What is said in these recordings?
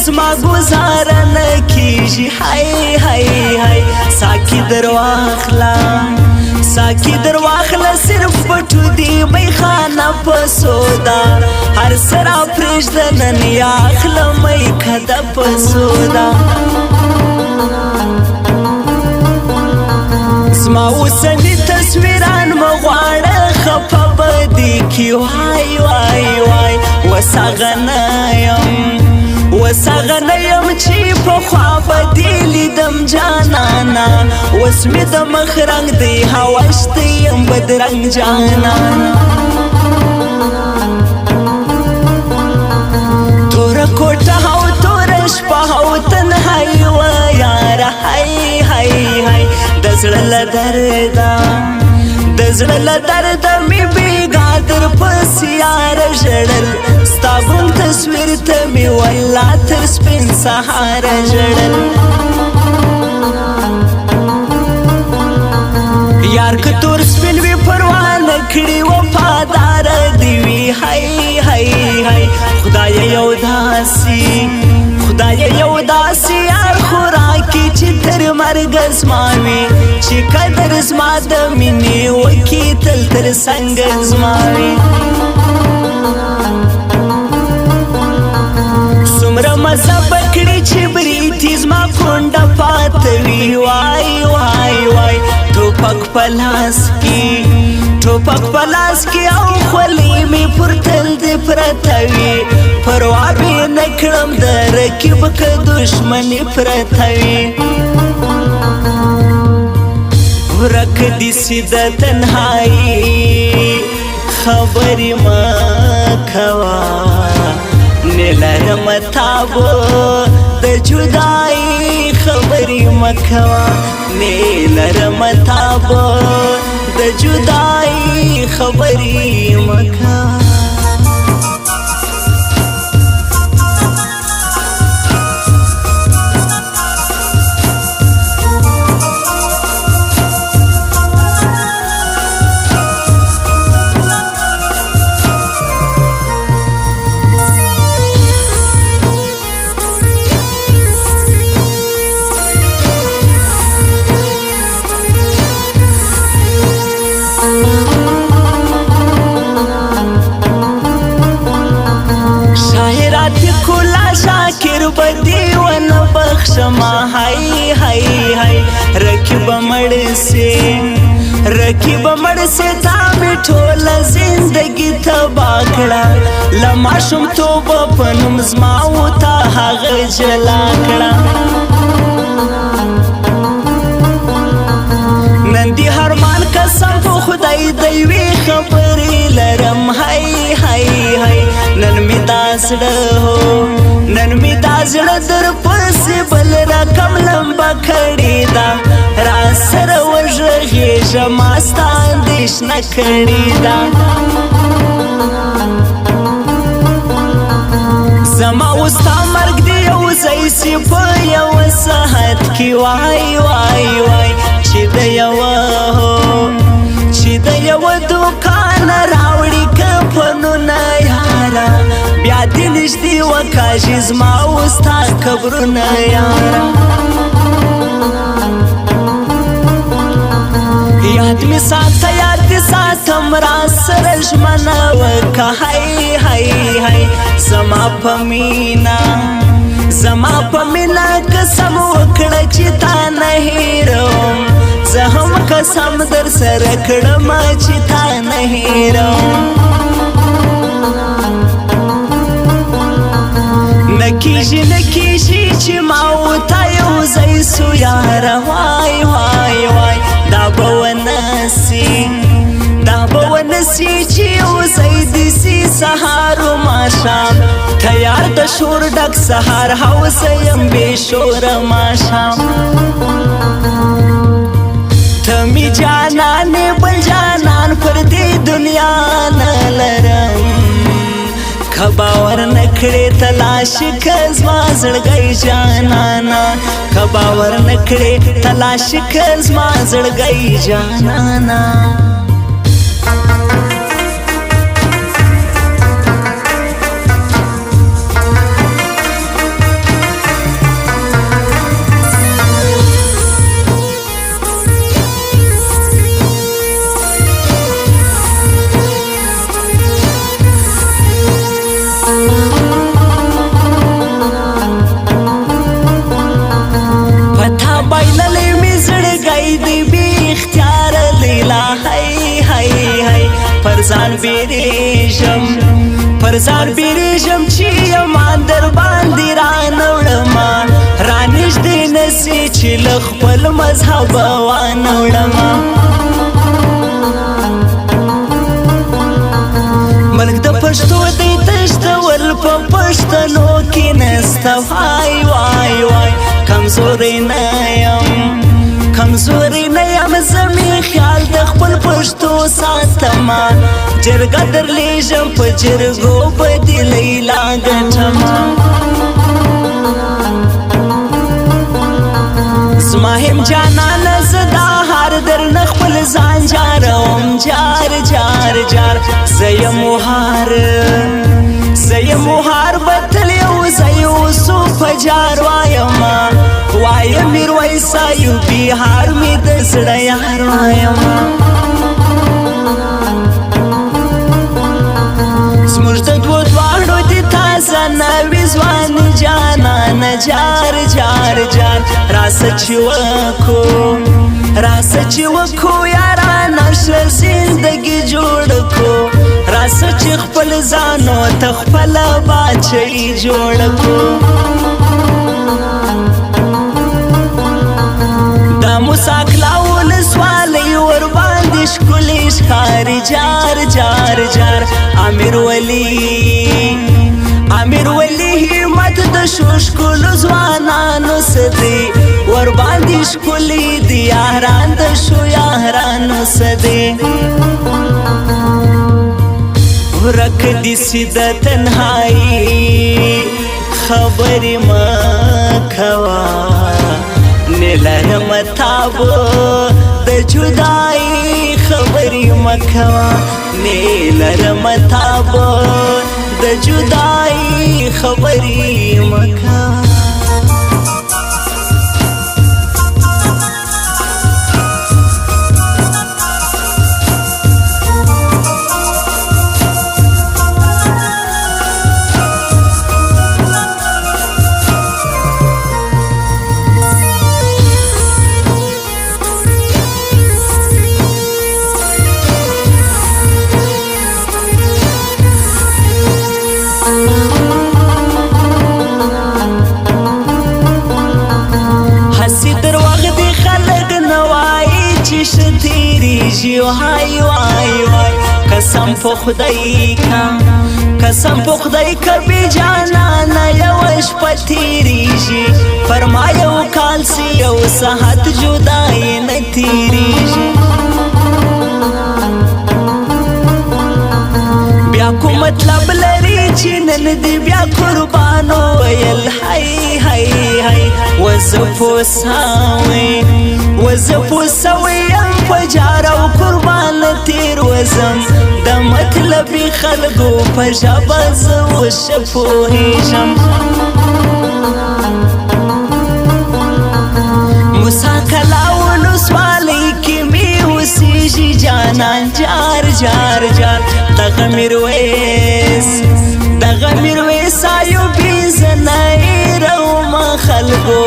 زما گزاره نکیږي هاي هاي هاي ساکی درواخلا ساکی درواخلا صرف پټو دی میخانه په سودا هر سرا پرېږده نن یاخله میکده په سودا زما اوسني تصویران مغواړه خفه بدي کی وای وای وای وساغنه یم چې پخوا به دې لیدم جانانا اوس مې د مخ رنګ دی هوشته یم بدرنګ جانانا توره کوټه او توره شپه او تنهایي وه یاره هی هی هی د زړه له درده د زړه له درده مې بېګا در پسې یاره ژړل ستا ګم تصویر ته مې والله تر سپین سهاره ژړل یار که تور سپین وي پروا نه کړي وفاداره دې وي هی هی هی خدایه یو داسې خدایه یو داسې یار خوراکي چې تر مرګ زما وي چې قدر زما د مینې وکړي تل تر څنګ زما وي څومره مزه به کړي چې بریتي زما کونډه پاته وي وای وای وای ټوپک په لاس کې او خولې مې پر تل دې پرته وي پروا به نه کړم د رقیب که دشمني پرته وي ورک دي سي د تنهایي خبرې مه کوه نه لرم تابو د جدایي خبرې مه کوه نه لرم تابو د جدایي خبرې مه کوه بدی ونه بخشما هاي هاي هاي رکیب مړ سے تا می ټول زندگی تبا کړه لما شم توبه پنوم زما او تا هغه جلا کړه نن دی هرمان قسم په خدای دی وی خبرې لرم هاي هاي هاي نن می داسړه هو نن می دازړه در پسې بل رقم لمبه کړې ده را سره وژغېږه ما ستا اندېښنه کړې ده زما اوس ستا مرګ دی یو ځای سي په یوه ساعت کې وای وای وای چې د یوه دوکان راوړي کفنونه یاره بیا دې نږدې وکاږي زما اوس ستا قبرونه یاره یاد می ساتم را سره ژمنه وکه هی هی هی زما په مینا قسم وکړه چې تا نه هېروم زه هم قسم در سره کړم چې تا نه هېروم نکیږي چې ما او تا یو ځای سو یاره وای وای وای دا به ونسي چې یو ځای دې سي سهار و ماښام تیار د شور ډک سهار هوسه یم بې شوره ماښام ته می جانانې بل جانان پر دې دنیا نه لرم که باور نه کړې تلاش که زما زړګی جانانا که باور نه کړې تلاش که زما زړګی جانانا ځان بیریږم چې یمان در باندې رانوړما رانږدې نسي چې له خپل مذهب وانوړما ملک د پښتو دی تشتول په پښتنو کې نسته وای وای وای کمزوري نه یم زمي خیال د خپل پښتو ساتما جرګه درلیږم په جرګو بدلې لا ګټما زما هم جانانه زدا هر درنه خپل ځان جاروم جار زه یم هار بتل یو زه یوسو په جار وایم میرویس ایوبي هار مې د زړه یار وایم زموږ د دوو دواړو د تازه نوي ځوان جانانه جار راسه چې وکو یارانه ښه زندګي جوړ کو راسه چې خپل ځانو ته خپله باچهي جوړ کو دا موسی کلا ولسوالۍ ورباندې ښکلې ښکاري جار امیر ولی همت د ښکلو ځوانانو څه دی ورباندې ښکلي دي یاران د ښو یارانو څه دی ورک دي سي د تنهایي خبرې مه کوه نه لرم تاب د جدایي خبرې مه کوه نه لرم تاب د جدایي خبرې مه کوه قسم په خدای کا بی جانانه یو شپه تیریږي فرما یو کال سی یو ساعت جدای نه تیریږي بیا کوم مطلب لري چې نن دې بیا قربانو ویل هی وزفو سویم پجار او قربان تیر وزم د مطلبی خلقو پژبه زه وشه پوهیږم موسی کلا ولسوالۍ کې مې اوسېږي جانان جار دغه میرویس ایوبي زه نه هېرومه خلقو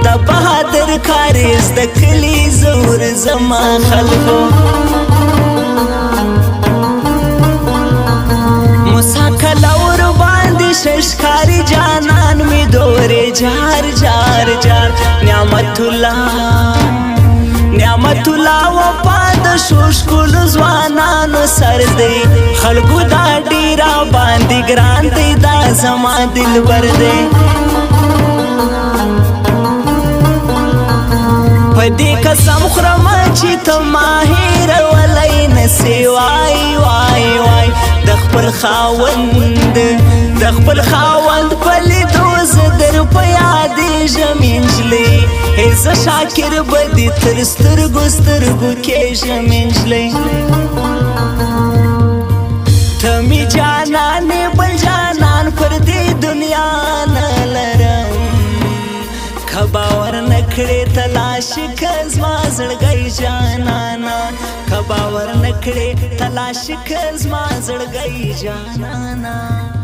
د بهادر کاریز د کلي زور زما خلقو موسی کلا ورباندې ششکاري جانان می دورې جار نعمت الله وفا د ښکلو ځوانانو سر دی خلکو دا ډیرا باندې ګران دی دا زما دلبر دی په دې قسم خورم چې ته ما هېرولی نسې وای د خپل خاوند په لیدو زه در په یادېږم نجلۍ زه شاکر به دې تر سترګو کېږم نجلۍ ته مې جانانې بل جانان پر دې دنیا نه لرم که باور نه کړې تلاش که زما زړګی جانانا که باور نه کړې تلاش که زما زړګی جانانا